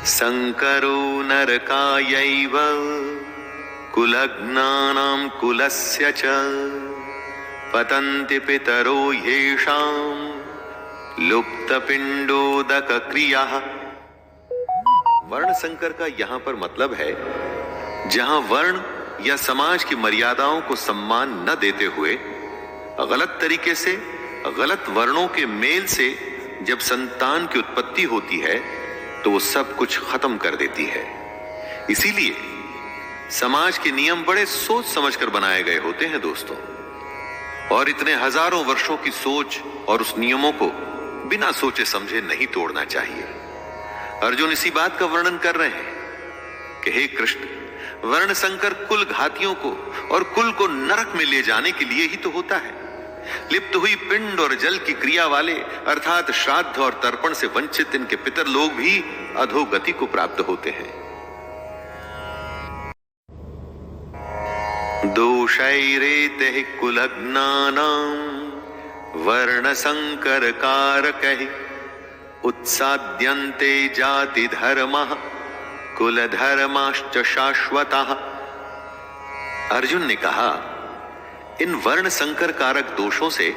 संकरो नरकायैव कुलज्ञानां कुलस्य च पतन्ति पितरो येषां लुप्तपिंडोदक क्रियाः। वर्ण संकर का यहां पर मतलब है जहां वर्ण या समाज की मर्यादाओं को सम्मान न देते हुए गलत तरीके से गलत वर्णों के मेल से जब संतान की उत्पत्ति होती है तो वो सब कुछ खत्म कर देती है। इसीलिए समाज के नियम बड़े सोच समझकर बनाए गए होते हैं दोस्तों, और इतने हजारों वर्षों की सोच और उस नियमों को बिना सोचे समझे नहीं तोड़ना चाहिए। अर्जुन इसी बात का वर्णन कर रहे हैं कि हे कृष्ण, वर्ण संकर कुल घातियों को और कुल को नरक में ले जाने के लिए ही तो होता है। लिप्त हुई पिंड और जल की क्रिया वाले अर्थात श्राद्ध और तर्पण से वंचित इनके पितर लोग भी अधोगति को प्राप्त होते हैं। दोषैरेते कुलज्ञानां वर्ण संकर कारकैः उत्साद्यन्ते जाति धर्मः कुल धर्माश्च शाश्वतः। अर्जुन ने कहा, इन वर्ण संकर कारक दोषों से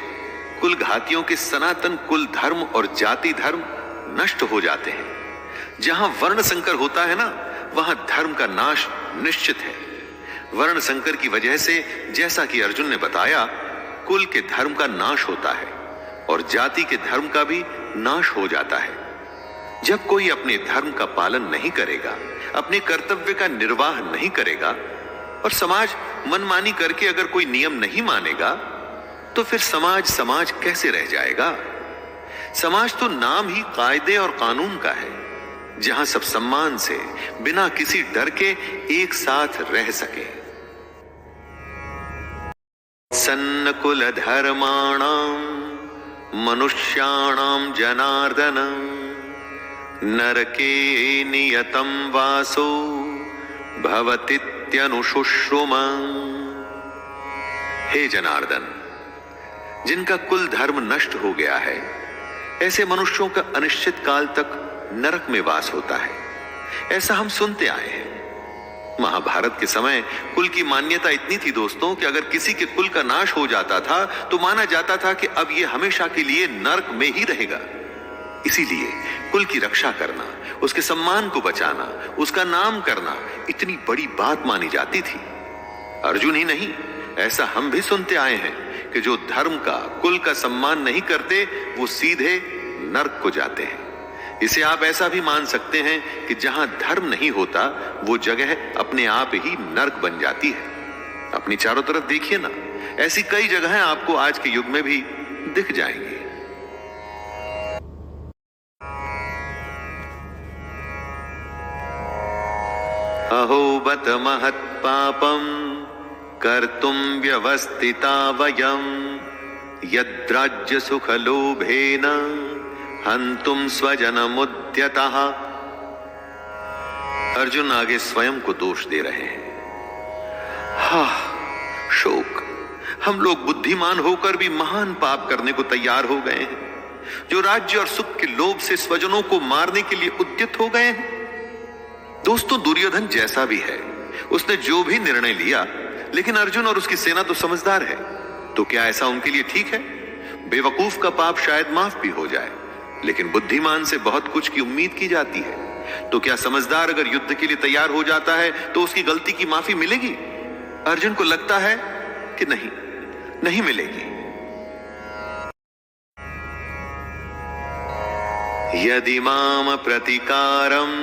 कुल घातियों के सनातन कुल धर्म और जाति धर्म नष्ट हो जाते हैं। जहां वर्ण संकर होता है ना, वहां धर्म का नाश निश्चित है। वर्ण संकर की वजह से, जैसा कि अर्जुन ने बताया, कुल के धर्म का नाश होता है और जाति के धर्म का भी नाश हो जाता है। जब कोई अपने धर्म का पालन नहीं करेगा, अपने कर्तव्य का निर्वाह नहीं करेगा और समाज मनमानी करके अगर कोई नियम नहीं मानेगा तो फिर समाज कैसे रह जाएगा। समाज तो नाम ही कायदे और कानून का है, जहां सब सम्मान से बिना किसी डर के एक साथ रह सके। सन्न कुल धर्माणाम मनुष्याणाम जनार्दन नरके नियतम वासो भवतीत्यनुशुश्रुम। हे जनार्दन, जिनका कुल धर्म नष्ट हो गया है, ऐसे मनुष्यों का अनिश्चित काल तक नरक में वास होता है। ऐसा हम सुनते आए हैं। महाभारत के समय कुल की मान्यता इतनी थी दोस्तों कि अगर किसी के कुल का नाश हो जाता था तो माना जाता था कि अब यह हमेशा के लिए नरक में ही रहेगा। इसीलिए कुल की रक्षा करना, उसके सम्मान को बचाना, उसका नाम करना इतनी बड़ी बात मानी जाती थी। अर्जुन ही नहीं, ऐसा हम भी सुनते आए हैं कि जो धर्म का, कुल का सम्मान नहीं करते वो सीधे नरक को जाते हैं। इसे आप ऐसा भी मान सकते हैं कि जहां धर्म नहीं होता वो जगह अपने आप ही नरक बन जाती है। अपनी चारों तरफ देखिए ना, ऐसी कई जगहें आपको आज के युग में भी दिख जाएंगी। अहो बत महत् पापम कर्तुम व्यवस्थिता वयम यद्राज्य सुख लोभेन हंतुम स्वजनमुद्यतः। अर्जुन आगे स्वयं को दोष दे रहे हैं। शोक, हम लोग बुद्धिमान होकर भी महान पाप करने को तैयार हो गए हैं, जो राज्य और सुख के लोभ से स्वजनों को मारने के लिए उद्यत हो गए हैं। दोस्तों, दुर्योधन जैसा भी है, उसने जो भी निर्णय लिया, लेकिन अर्जुन और उसकी सेना तो समझदार है, तो क्या ऐसा उनके लिए ठीक है? बेवकूफ का पाप शायद माफ भी हो जाए, लेकिन बुद्धिमान से बहुत कुछ की उम्मीद की जाती है। तो क्या समझदार अगर युद्ध के लिए तैयार हो जाता है तो उसकी गलती की माफी मिलेगी? अर्जुन को लगता है कि नहीं मिलेगी। यदि माम प्रतिकारम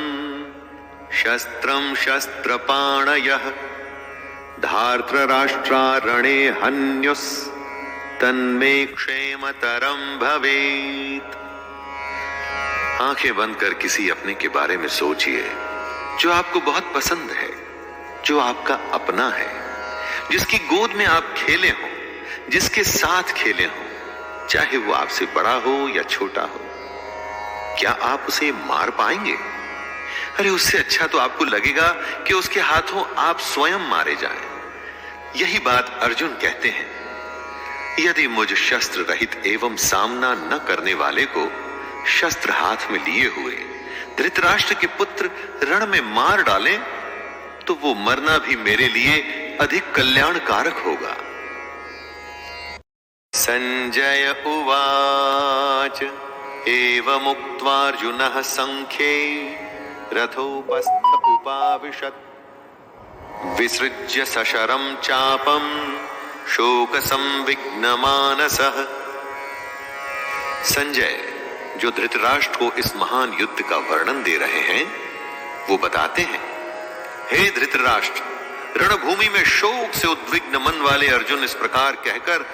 शस्त्रम शस्त्रपाणयः धार्तराष्ट्रारणे हन्युस् तन्मे क्षेमतरम भवेत्। आंखें बंद कर किसी अपने के बारे में सोचिए जो आपको बहुत पसंद है, जो आपका अपना है, जिसकी गोद में आप खेले हो, जिसके साथ खेले हो, चाहे वो आपसे बड़ा हो या छोटा हो। क्या आप उसे मार पाएंगे? अरे उससे अच्छा तो आपको लगेगा कि उसके हाथों आप स्वयं मारे जाएं। यही बात अर्जुन कहते हैं। यदि मुझ शस्त्र रहित एवं सामना न करने वाले को शस्त्र हाथ में लिए हुए धृतराष्ट्र के पुत्र रण में मार डालें तो वो मरना भी मेरे लिए अधिक कल्याणकारक होगा। संजय उवाच एवमुक्त्वार्जुनः संख्ये रथोपस्थ उपाविशत् विसृज्य सशरं चापं शोक संविघ्नमानसः। संजय जो धृतराष्ट्र को इस महान युद्ध का वर्णन दे रहे हैं वो बताते हैं, हे धृतराष्ट्र, रणभूमि में शोक से उद्विग्न मन वाले अर्जुन इस प्रकार कहकर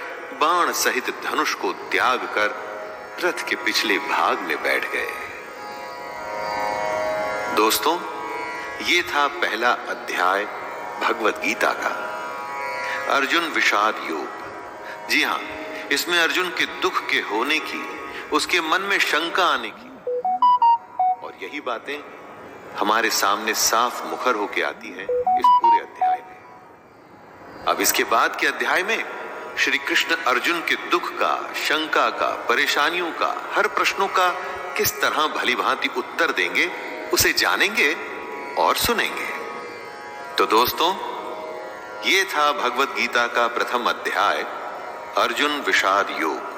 बाण सहित धनुष को त्याग कर रथ के पिछले भाग में बैठ गए। दोस्तों, ये था पहला अध्याय भगवत गीता का, अर्जुन विषाद योग। जी हां, इसमें अर्जुन के दुख के होने की, उसके मन में शंका आने की और यही बातें हमारे सामने साफ मुखर होकर आती हैं इस पूरे अध्याय में। अब इसके बाद के अध्याय में श्री कृष्ण अर्जुन के दुख का, शंका का, परेशानियों का, हर प्रश्नों का किस तरह भली भांति उत्तर देंगे उसे जानेंगे और सुनेंगे। तो दोस्तों, ये था भगवत गीता का प्रथम अध्याय, अर्जुन विषाद योग।